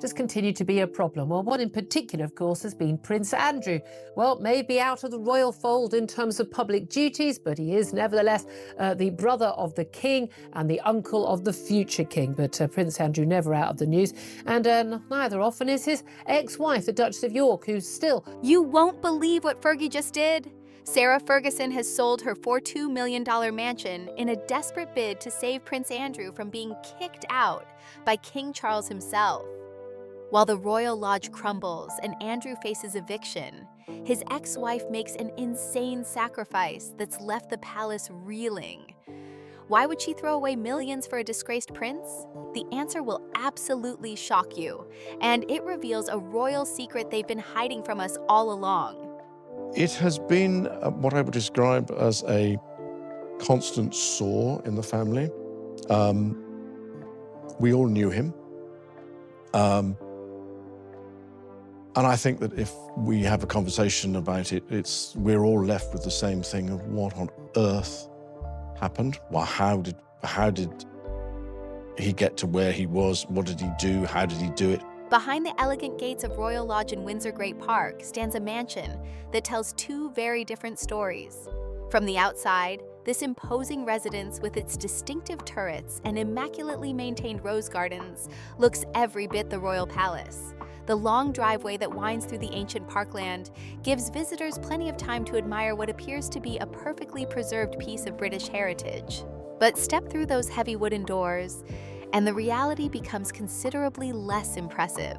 just continue to be a problem. Well, one in particular, of course, has been Prince Andrew. Well, maybe out of the royal fold in terms of public duties, but he is nevertheless the brother of the king and the uncle of the future king. But Prince Andrew never out of the news. And neither often is his ex-wife, the Duchess of York, who's still... You won't believe what Fergie just did. Sarah Ferguson has sold her $42 million mansion in a desperate bid to save Prince Andrew from being kicked out by King Charles himself. While the royal lodge crumbles and Andrew faces eviction, his ex-wife makes an insane sacrifice that's left the palace reeling. Why would she throw away millions for a disgraced prince? The answer will absolutely shock you, and it reveals a royal secret they've been hiding from us all along. It has been what I would describe as a constant sore in the family. We all knew him. And I think that if we have a conversation about it, we're all left with the same thing of what on earth happened? Well, how did he get to where he was? What did he do? How did he do it? Behind the elegant gates of Royal Lodge in Windsor Great Park stands a mansion that tells two very different stories. From the outside, this imposing residence with its distinctive turrets and immaculately maintained rose gardens looks every bit the royal palace. The long driveway that winds through the ancient parkland gives visitors plenty of time to admire what appears to be a perfectly preserved piece of British heritage. But step through those heavy wooden doors, and the reality becomes considerably less impressive.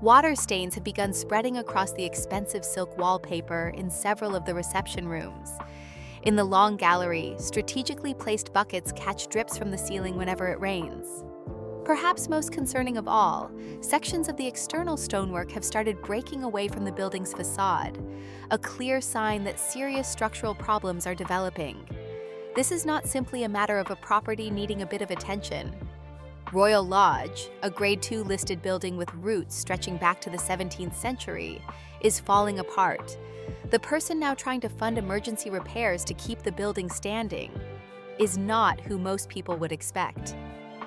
Water stains have begun spreading across the expensive silk wallpaper in several of the reception rooms. In the long gallery, strategically placed buckets catch drips from the ceiling whenever it rains. Perhaps most concerning of all, sections of the external stonework have started breaking away from the building's facade, a clear sign that serious structural problems are developing. This is not simply a matter of a property needing a bit of attention. Royal Lodge, a Grade 2 listed building with roots stretching back to the 17th century, is falling apart. The person now trying to fund emergency repairs to keep the building standing is not who most people would expect.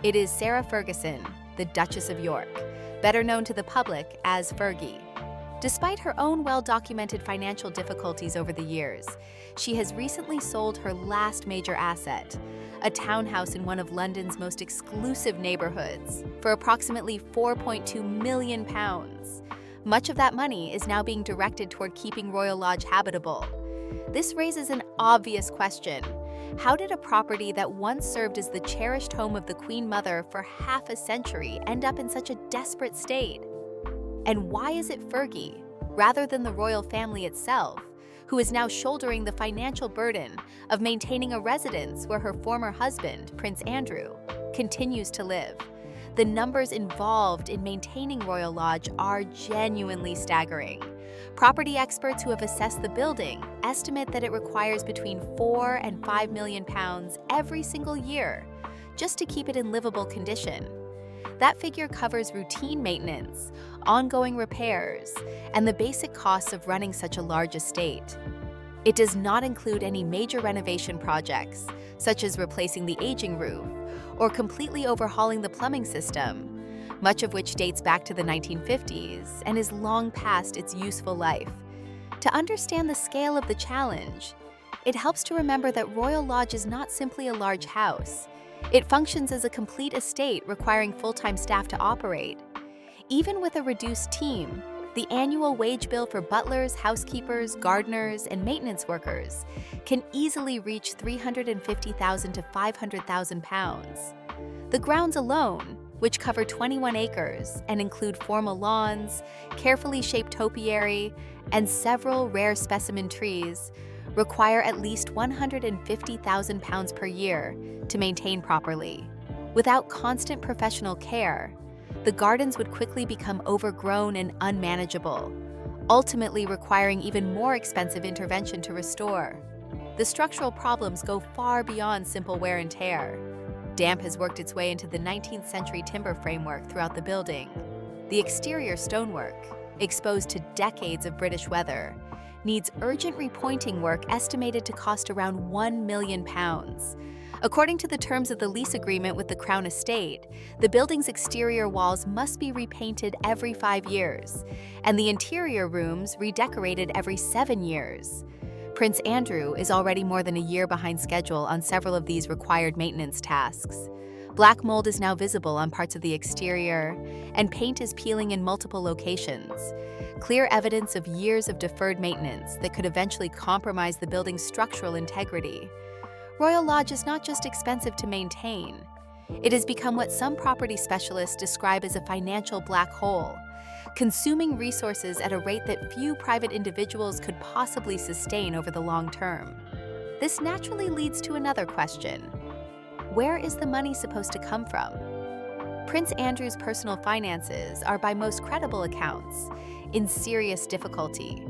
It is Sarah Ferguson, the Duchess of York, better known to the public as Fergie. Despite her own well-documented financial difficulties over the years, she has recently sold her last major asset, a townhouse in one of London's most exclusive neighborhoods, for approximately £4.2 million. Much of that money is now being directed toward keeping Royal Lodge habitable. This raises an obvious question. How did a property that once served as the cherished home of the Queen Mother for half a century end up in such a desperate state? And why is it Fergie, rather than the royal family itself, who is now shouldering the financial burden of maintaining a residence where her former husband, Prince Andrew, continues to live? The numbers involved in maintaining Royal Lodge are genuinely staggering. Property experts who have assessed the building estimate that it requires between £4 and £5 million every single year just to keep it in livable condition. That figure covers routine maintenance, ongoing repairs, and the basic costs of running such a large estate. It does not include any major renovation projects, such as replacing the aging roof or completely overhauling the plumbing system, much of which dates back to the 1950s and is long past its useful life. To understand the scale of the challenge, it helps to remember that Royal Lodge is not simply a large house. It functions as a complete estate requiring full-time staff to operate. Even with a reduced team, the annual wage bill for butlers, housekeepers, gardeners, and maintenance workers can easily reach £350,000 to £500,000. The grounds alone, which cover 21 acres and include formal lawns, carefully shaped topiary, and several rare specimen trees, require at least £150,000 per year to maintain properly. Without constant professional care, the gardens would quickly become overgrown and unmanageable, ultimately requiring even more expensive intervention to restore. The structural problems go far beyond simple wear and tear. Damp has worked its way into the 19th century timber framework throughout the building. The exterior stonework, exposed to decades of British weather, needs urgent repointing work estimated to cost around £1 million. According to the terms of the lease agreement with the Crown Estate, the building's exterior walls must be repainted every 5 years, and the interior rooms redecorated every 7 years. Prince Andrew is already more than a year behind schedule on several of these required maintenance tasks. Black mold is now visible on parts of the exterior, and paint is peeling in multiple locations. Clear evidence of years of deferred maintenance that could eventually compromise the building's structural integrity. Royal Lodge is not just expensive to maintain. It has become what some property specialists describe as a financial black hole, consuming resources at a rate that few private individuals could possibly sustain over the long term. This naturally leads to another question. Where is the money supposed to come from? Prince Andrew's personal finances are, by most credible accounts, in serious difficulty.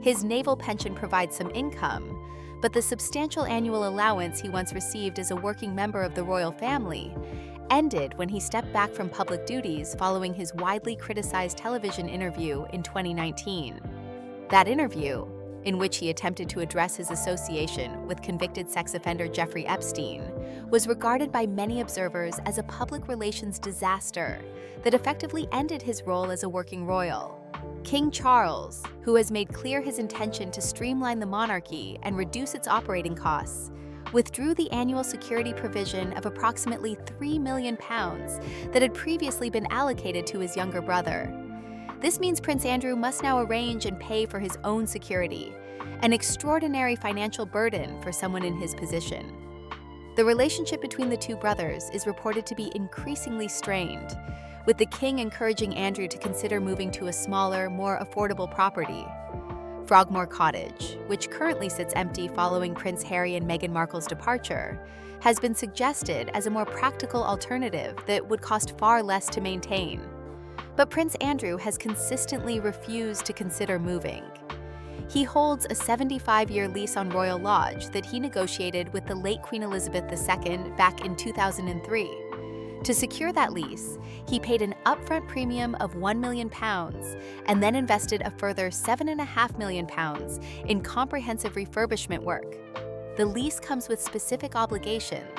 His naval pension provides some income, but the substantial annual allowance he once received as a working member of the royal family ended when he stepped back from public duties following his widely criticized television interview in 2019. That interview, in which he attempted to address his association with convicted sex offender Jeffrey Epstein, was regarded by many observers as a public relations disaster that effectively ended his role as a working royal. King Charles, who has made clear his intention to streamline the monarchy and reduce its operating costs, withdrew the annual security provision of approximately £3 million that had previously been allocated to his younger brother. This means Prince Andrew must now arrange and pay for his own security, an extraordinary financial burden for someone in his position. The relationship between the two brothers is reported to be increasingly strained, with the king encouraging Andrew to consider moving to a smaller, more affordable property. Frogmore Cottage, which currently sits empty following Prince Harry and Meghan Markle's departure, has been suggested as a more practical alternative that would cost far less to maintain. But Prince Andrew has consistently refused to consider moving. He holds a 75-year lease on Royal Lodge that he negotiated with the late Queen Elizabeth II back in 2003. To secure that lease, he paid an upfront premium of £1 million and then invested a further £7.5 million in comprehensive refurbishment work. The lease comes with specific obligations,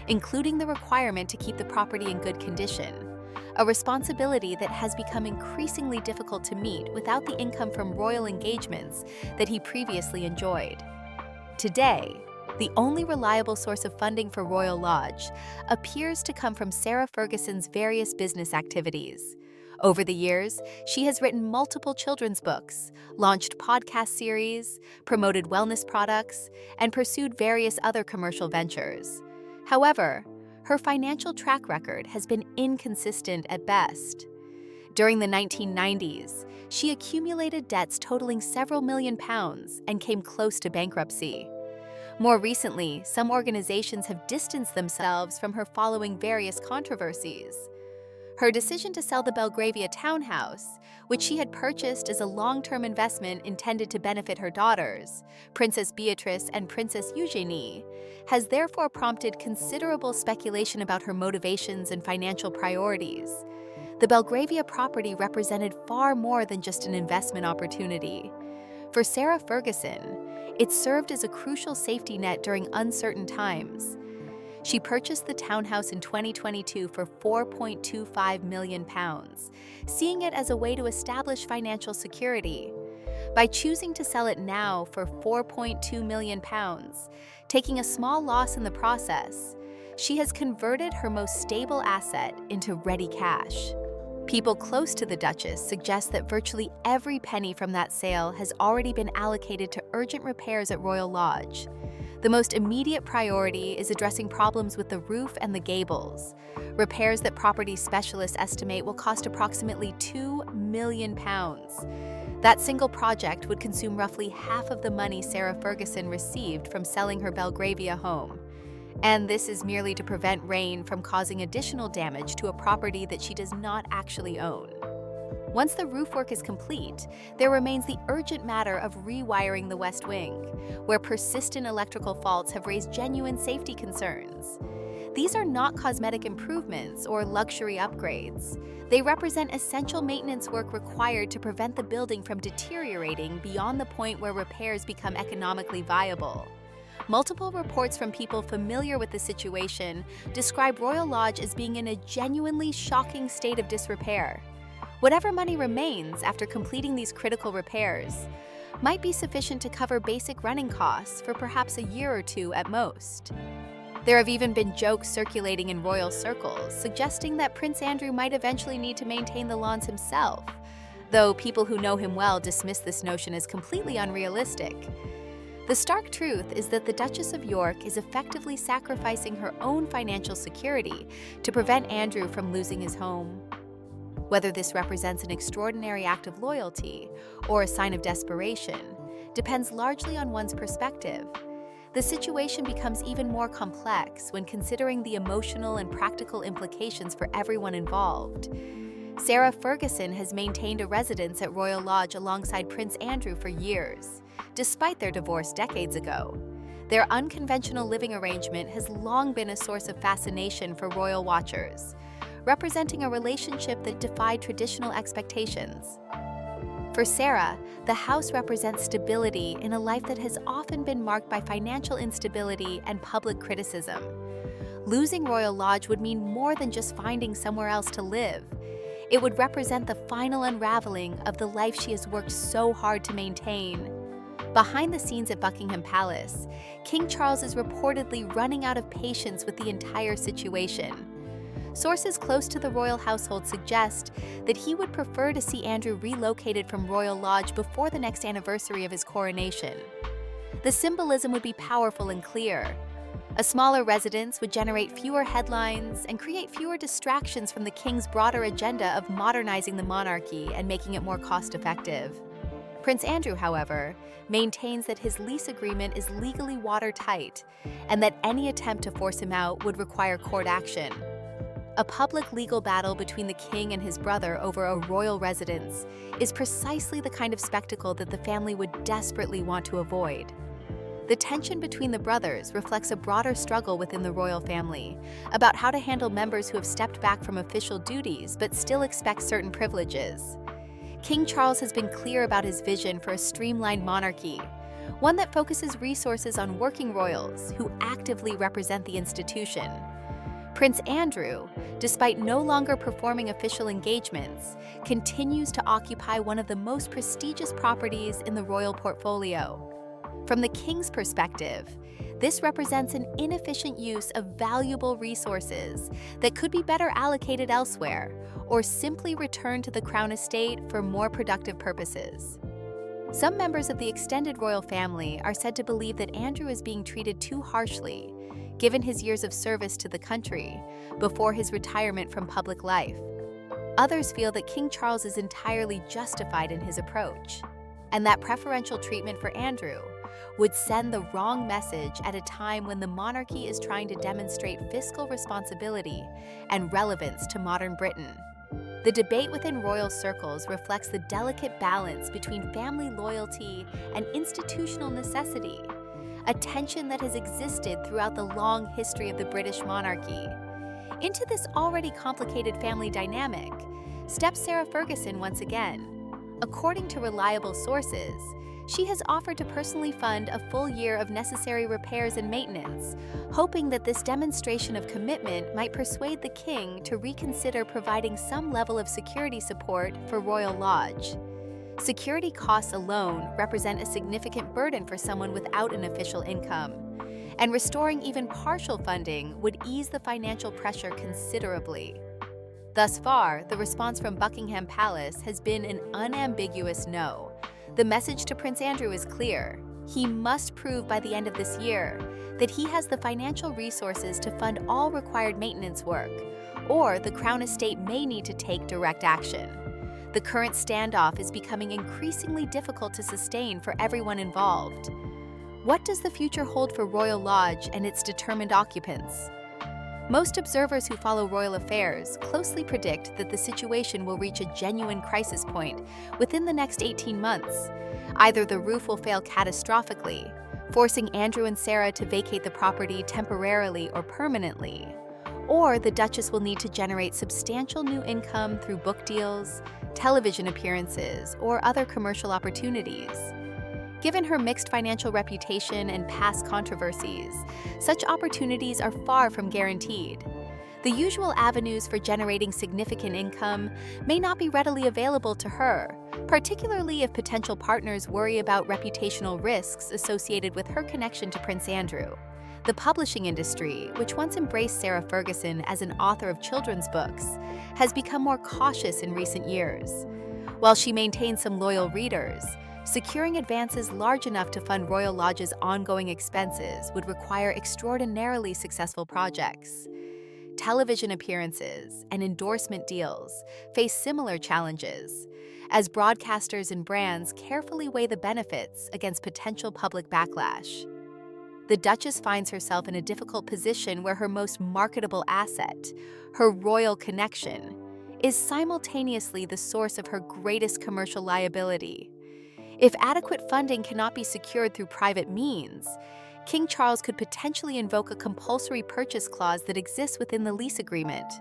including the requirement to keep the property in good condition, a responsibility that has become increasingly difficult to meet without the income from royal engagements that he previously enjoyed. Today, the only reliable source of funding for Royal Lodge appears to come from Sarah Ferguson's various business activities. Over the years, she has written multiple children's books, launched podcast series, promoted wellness products, and pursued various other commercial ventures. However, her financial track record has been inconsistent at best. During the 1990s, she accumulated debts totaling several million pounds and came close to bankruptcy. More recently, some organizations have distanced themselves from her following various controversies. Her decision to sell the Belgravia townhouse, which she had purchased as a long-term investment intended to benefit her daughters, Princess Beatrice and Princess Eugenie, has therefore prompted considerable speculation about her motivations and financial priorities. The Belgravia property represented far more than just an investment opportunity. For Sarah Ferguson, it served as a crucial safety net during uncertain times. She purchased the townhouse in 2022 for £4.25 million, seeing it as a way to establish financial security. By choosing to sell it now for £4.2 million, taking a small loss in the process, she has converted her most stable asset into ready cash. People close to the Duchess suggest that virtually every penny from that sale has already been allocated to urgent repairs at Royal Lodge. The most immediate priority is addressing problems with the roof and the gables, repairs that property specialists estimate will cost approximately £2 million. That single project would consume roughly half of the money Sarah Ferguson received from selling her Belgravia home. And this is merely to prevent rain from causing additional damage to a property that she does not actually own. Once the roof work is complete, there remains the urgent matter of rewiring the West Wing, where persistent electrical faults have raised genuine safety concerns. These are not cosmetic improvements or luxury upgrades. They represent essential maintenance work required to prevent the building from deteriorating beyond the point where repairs become economically viable. Multiple reports from people familiar with the situation describe Royal Lodge as being in a genuinely shocking state of disrepair. Whatever money remains after completing these critical repairs might be sufficient to cover basic running costs for perhaps a year or two at most. There have even been jokes circulating in royal circles suggesting that Prince Andrew might eventually need to maintain the lawns himself, though people who know him well dismiss this notion as completely unrealistic. The stark truth is that the Duchess of York is effectively sacrificing her own financial security to prevent Andrew from losing his home. Whether this represents an extraordinary act of loyalty or a sign of desperation depends largely on one's perspective. The situation becomes even more complex when considering the emotional and practical implications for everyone involved. Sarah Ferguson has maintained a residence at Royal Lodge alongside Prince Andrew for years, despite their divorce decades ago. Their unconventional living arrangement has long been a source of fascination for royal watchers, representing a relationship that defied traditional expectations. For Sarah, the house represents stability in a life that has often been marked by financial instability and public criticism. Losing Royal Lodge would mean more than just finding somewhere else to live. It would represent the final unraveling of the life she has worked so hard to maintain. Behind the scenes at Buckingham Palace, King Charles is reportedly running out of patience with the entire situation. Sources close to the royal household suggest that he would prefer to see Andrew relocated from Royal Lodge before the next anniversary of his coronation. The symbolism would be powerful and clear. A smaller residence would generate fewer headlines and create fewer distractions from the king's broader agenda of modernizing the monarchy and making it more cost-effective. Prince Andrew, however, maintains that his lease agreement is legally watertight and that any attempt to force him out would require court action. A public legal battle between the king and his brother over a royal residence is precisely the kind of spectacle that the family would desperately want to avoid. The tension between the brothers reflects a broader struggle within the royal family about how to handle members who have stepped back from official duties but still expect certain privileges. King Charles has been clear about his vision for a streamlined monarchy, one that focuses resources on working royals who actively represent the institution. Prince Andrew, despite no longer performing official engagements, continues to occupy one of the most prestigious properties in the royal portfolio. From the king's perspective, this represents an inefficient use of valuable resources that could be better allocated elsewhere or simply returned to the crown estate for more productive purposes. Some members of the extended royal family are said to believe that Andrew is being treated too harshly, given his years of service to the country before his retirement from public life. Others feel that King Charles is entirely justified in his approach, and that preferential treatment for Andrew would send the wrong message at a time when the monarchy is trying to demonstrate fiscal responsibility and relevance to modern Britain. The debate within royal circles reflects the delicate balance between family loyalty and institutional necessity, a tension that has existed throughout the long history of the British monarchy. Into this already complicated family dynamic steps Sarah Ferguson once again. According to reliable sources, she has offered to personally fund a full year of necessary repairs and maintenance, hoping that this demonstration of commitment might persuade the king to reconsider providing some level of security support for Royal Lodge. Security costs alone represent a significant burden for someone without an official income, and restoring even partial funding would ease the financial pressure considerably. Thus far, the response from Buckingham Palace has been an unambiguous no. The message to Prince Andrew is clear. He must prove by the end of this year that he has the financial resources to fund all required maintenance work, or the Crown Estate may need to take direct action. The current standoff is becoming increasingly difficult to sustain for everyone involved. What does the future hold for Royal Lodge and its determined occupants? Most observers who follow royal affairs closely predict that the situation will reach a genuine crisis point within the next 18 months. Either the roof will fail catastrophically, forcing Andrew and Sarah to vacate the property temporarily or permanently, or the Duchess will need to generate substantial new income through book deals, television appearances, or other commercial opportunities. Given her mixed financial reputation and past controversies, such opportunities are far from guaranteed. The usual avenues for generating significant income may not be readily available to her, particularly if potential partners worry about reputational risks associated with her connection to Prince Andrew. The publishing industry, which once embraced Sarah Ferguson as an author of children's books, has become more cautious in recent years. While she maintains some loyal readers, securing advances large enough to fund Royal Lodge's ongoing expenses would require extraordinarily successful projects. Television appearances and endorsement deals face similar challenges, as broadcasters and brands carefully weigh the benefits against potential public backlash. The Duchess finds herself in a difficult position where her most marketable asset, her royal connection, is simultaneously the source of her greatest commercial liability. If adequate funding cannot be secured through private means, King Charles could potentially invoke a compulsory purchase clause that exists within the lease agreement.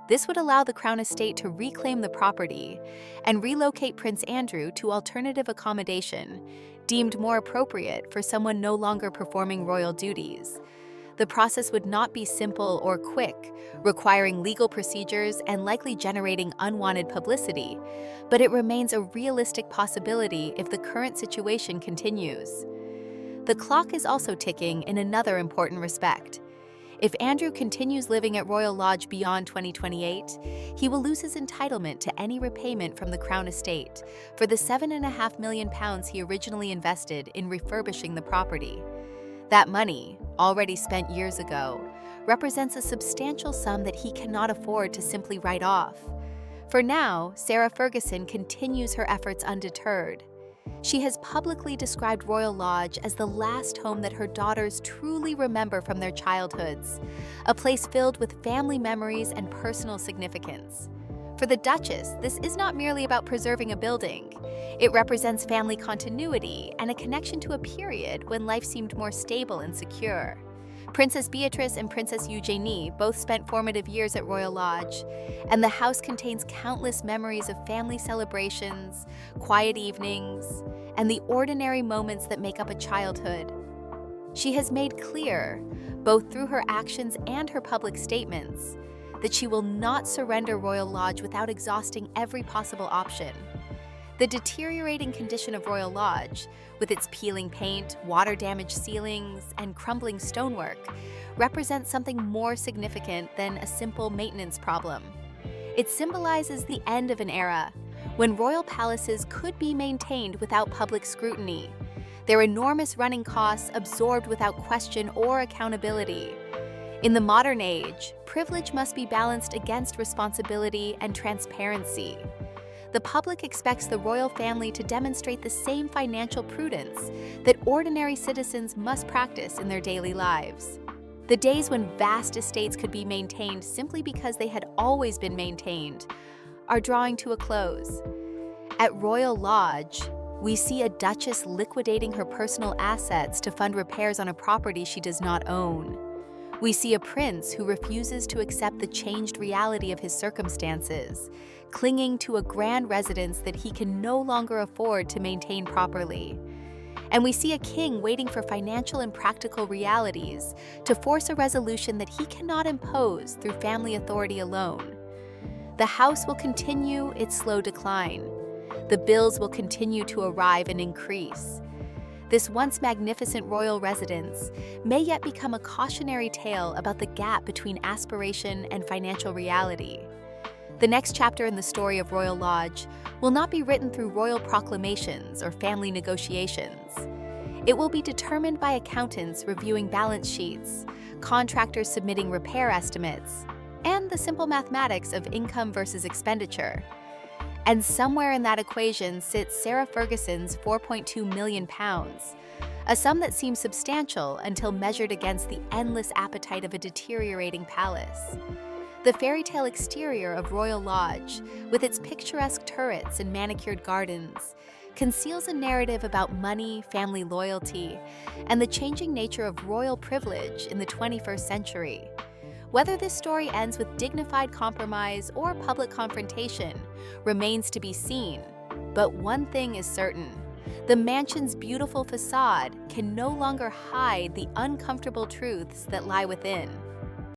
This would allow the Crown Estate to reclaim the property and relocate Prince Andrew to alternative accommodation, deemed more appropriate for someone no longer performing royal duties. The process would not be simple or quick, requiring legal procedures and likely generating unwanted publicity, but it remains a realistic possibility if the current situation continues. The clock is also ticking in another important respect. If Andrew continues living at Royal Lodge beyond 2028, he will lose his entitlement to any repayment from the Crown Estate for the £7.5 million he originally invested in refurbishing the property. That money, already spent years ago, represents a substantial sum that he cannot afford to simply write off. For now, Sarah Ferguson continues her efforts undeterred. She has publicly described Royal Lodge as the last home that her daughters truly remember from their childhoods, a place filled with family memories and personal significance. For the Duchess, this is not merely about preserving a building. It represents family continuity and a connection to a period when life seemed more stable and secure. Princess Beatrice and Princess Eugenie both spent formative years at Royal Lodge, and the house contains countless memories of family celebrations, quiet evenings, and the ordinary moments that make up a childhood. She has made clear, both through her actions and her public statements, that she will not surrender Royal Lodge without exhausting every possible option. The deteriorating condition of Royal Lodge, with its peeling paint, water-damaged ceilings, and crumbling stonework, represents something more significant than a simple maintenance problem. It symbolizes the end of an era, when royal palaces could be maintained without public scrutiny, their enormous running costs absorbed without question or accountability. In the modern age, privilege must be balanced against responsibility and transparency. The public expects the royal family to demonstrate the same financial prudence that ordinary citizens must practice in their daily lives. The days when vast estates could be maintained simply because they had always been maintained are drawing to a close. At Royal Lodge, we see a duchess liquidating her personal assets to fund repairs on a property she does not own. We see a prince who refuses to accept the changed reality of his circumstances, clinging to a grand residence that he can no longer afford to maintain properly. And we see a king waiting for financial and practical realities to force a resolution that he cannot impose through family authority alone. The house will continue its slow decline. The bills will continue to arrive and increase. This once magnificent royal residence may yet become a cautionary tale about the gap between aspiration and financial reality. The next chapter in the story of Royal Lodge will not be written through royal proclamations or family negotiations. It will be determined by accountants reviewing balance sheets, contractors submitting repair estimates, and the simple mathematics of income versus expenditure. And somewhere in that equation sits Sarah Ferguson's £4.2 million, a sum that seems substantial until measured against the endless appetite of a deteriorating palace. The fairy tale exterior of Royal Lodge, with its picturesque turrets and manicured gardens, conceals a narrative about money, family loyalty, and the changing nature of royal privilege in the 21st century. Whether this story ends with dignified compromise or public confrontation remains to be seen, but one thing is certain: the mansion's beautiful facade can no longer hide the uncomfortable truths that lie within.